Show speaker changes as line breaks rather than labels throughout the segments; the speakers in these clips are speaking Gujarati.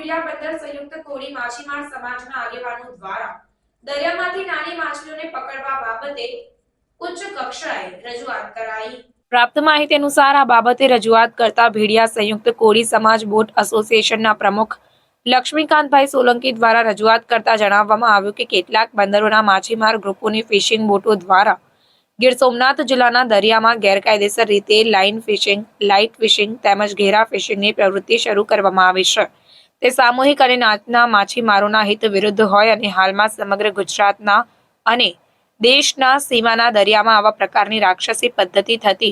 ભીડિયા બંદર સંયુક્ત કોળી માછીમાર સમાજના આગેવાનો દ્વારા દરિયામાંથી નાની માછલીઓને પકડવા બાબતે ઉચ્ચ કક્ષાએ રજૂઆત કરાઈ। પ્રાપ્ત માહિતી અનુસાર આ બાબતે રજૂઆત કરતા ભીડિયા સંયુક્ત કોળી સમાજ બોટ એસોસિએશનના પ્રમુખ લક્ષ્મીકાંતભાઈ સોલંકી દ્વારા રજૂઆત કરતા જણાવવામાં આવ્યું કે કેટલાક બંદરોના માછીમાર ગ્રુપોની ફિશિંગ બોટો દ્વારા ગીર સોમનાથ જિલ્લાના દરિયામાં ગેરકાયદેસર રીતે લાઇન ફિશિંગ, લાઇટ ફિશિંગ તેમજ ઘેરા ફિશિંગની પ્રવૃત્તિ શરૂ કરવામાં આવી છે। તે સામૂહિક અને નાના માછીમારોના હિત વિરુદ્ધ હોય અને હાલમાં સમગ્ર ગુજરાતના અને દેશના સીમાના દરિયામાં આવા પ્રકારની રાક્ષસી પદ્ધતિ થતી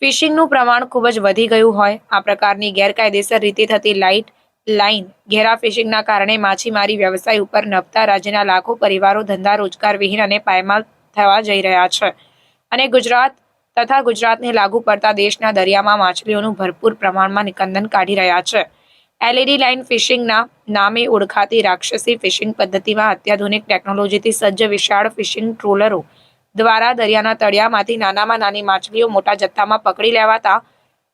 ફિશિંગનું પ્રમાણ ખૂબ જ વધી ગયું હોય। આ પ્રકારની ગેરકાયદેસર રીતે થતી લાઇન ઘેરા ફિશિંગના કારણે માછીમારી વ્યવસાય ઉપર નભતા રાજ્યના લાખો પરિવારો ધંધા રોજગાર વિહીન અને પાયમાલ થવા જઈ રહ્યા છે અને ગુજરાત તથા ગુજરાતને લાગુ પડતા દેશના દરિયામાં માછલીઓનું ભરપૂર પ્રમાણમાં નિકંદન કાઢી રહ્યા છે। એલઈડી લાઇન ફિશિંગના નામે ઓળખાતી રાક્ષસી ફિશિંગ પદ્ધતિમાં અત્યાધુનિક ટેકનોલોજીથી સજ્જ વિશાળ ફિશિંગ ટ્રોલરો દ્વારા દરિયાના તળિયામાંથી નાનામાં નાની માછલીઓ મોટા જથ્થામાં પકડી લેવાતા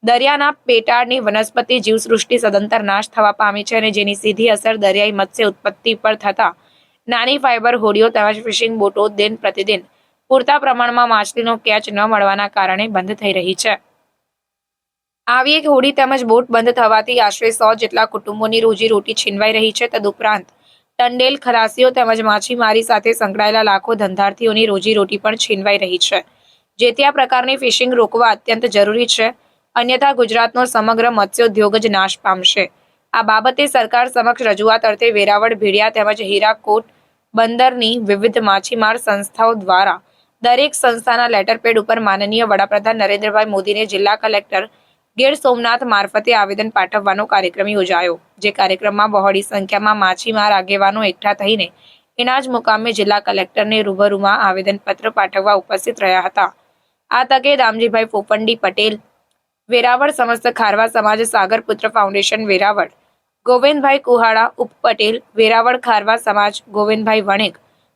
દરિયાના પેટાળની વનસ્પતિ જીવસૃષ્ટિ સદંતર નાશ થવા પામી છે અને જેની સીધી અસર દરિયાઈ મત્સ્ય ઉત્પત્તિ પર થતા નાની ફાઇબર હોડીઓ તેમજ ફિશિંગ બોટો દિન પ્રતિદિન પૂરતા પ્રમાણમાં માછલીનો કેચ ન મળવાના કારણે બંધ થઈ રહી છે। આવી એક હોડી તેમજ બોટ બંધ થવાથી આશરે 100 જેટલા કુટુંબોની રોજીરોટી છીનવાઈ રહી છે। તદુપરાંત ટંડેલ, ખલાસીઓ તેમજ માછીમારી સાથે સંકળાયેલા લાખો ધંધાર્થીઓની રોજીરોટી પણ છીનવાઈ રહી છે, જેથી આ પ્રકારની ફિશિંગ રોકવા અત્યંત જરૂરી છે, અન્યથા ગુજરાતનો સમગ્ર મત્સ્યોદ્યોગ જ નાશ પામશે। આ બાબતે સરકાર સમક્ષ રજૂઆત અર્થે વેરાવળ, ભીડિયા તેમજ હીરાકોટ બંદરની વિવિધ માછીમાર સંસ્થાઓ દ્વારા દરેક સંસ્થાના લેટરપેડ ઉપર માનનીય વડાપ્રધાન નરેન્દ્રભાઈ મોદીને જિલ્લા કલેક્ટર ગીર સોમનાથ મારફતે આવેદન પાઠવવાનો કાર્યક્રમ યોજાયો, જે કાર્યક્રમમાં બહોળી સંખ્યામાં માછીમાર આગેવાનો એકઠા થઈને ઇનાજ મુકામે જિલ્લા કલેક્ટરને રૂબરૂમાં આવેદનપત્ર પાઠવવા ઉપસ્થિત રહ્યા હતા। આ તકે દામજીભાઈ પોપંડી પટેલ વેરાવળ, સમસ્ત ખારવા સમાજ, સાગરપુત્ર ફાઉન્ડેશન વેરાવળ, ગોવિંદભાઈ કુહાડા ઉપપટેલ વેરાવળ ખારવા સમાજ, ગોવિંદભાઈ વણેક,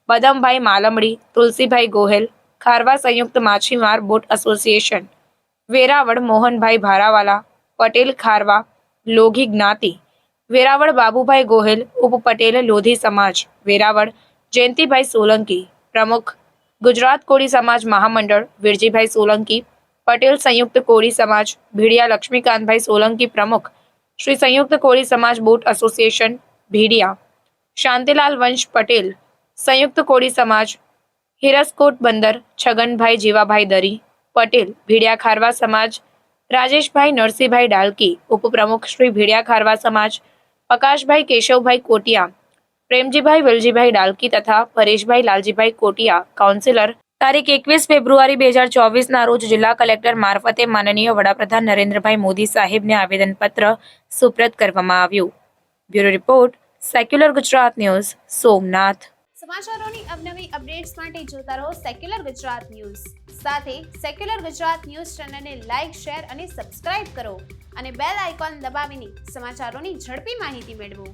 બદમભાઈ માલમડી, તુલસીભાઈ ગોહેલ ખારવા સંયુક્ત માછીમાર બોટ એસોસિએશન વેરાવળ, મોહનભાઈ ભારાવાલા પટેલ ખારવા લોઘી જ્ઞાતિ વેરાવળ, બાબુભાઈ ગોહેલ ઉપપટેલ લોધી સમાજ વેરાવળ, જયંતિભાઈ સોલંકી પ્રમુખ ગુજરાત કોળી સમાજ મહામંડળ, વિરજીભાઈ સોલંકી પટેલ સંયુક્ત કોળી સમાજ ભીડિયા, લક્ષ્મીકાંતભાઈ સોલંકી પ્રમુખ શ્રી સંયુક્ત કોળી સમાજ બોટ એસોસિએશન ભીડિયા, શાંતિલાલ વંશ પટેલ સંયુક્ત કોળી સમાજ હિરસકોટ બંદર, છગનભાઈ જીવાભાઈ દરી પટેલ ભીડિયા ખારવા સમાજ, રાજેશભાઈ નરસિંહભાઈ ડાલકી ઉપપ્રમુખ શ્રી ભીડિયા ખારવા સમાજ, પ્રકાશભાઈ કેશવભાઈ કોટિયા, પ્રેમજીભાઈ વેલજીભાઈ ડાલકી તથા પરેશભાઈ લાલજીભાઈ કોટિયા કાઉન્સિલર તારીખ 21 ફેબ્રુઆરી 2024 રોજ જિલ્લા કલેક્ટર મારફતે માનનીય વડાપ્રધાન નરેન્દ્રભાઈ મોદી સાહેબને આવેદનપત્ર સુપ્રત કરવામાં આવ્યું। Bureau report, secular Gujarat news, Somnath.
સમાચારોની અવનવી અપડેટ્સ માટે જોતા રહો સેક્યુલર ગુજરાત ન્યૂઝ। સાથે સેક્યુલર ગુજરાત ન્યૂઝ ચેનલને લાઇક, શેર અને સબસ્ક્રાઇબ કરો અને બેલ આઇકોન દબાવીને સમાચારોની ઝડપી માહિતી મેળવો।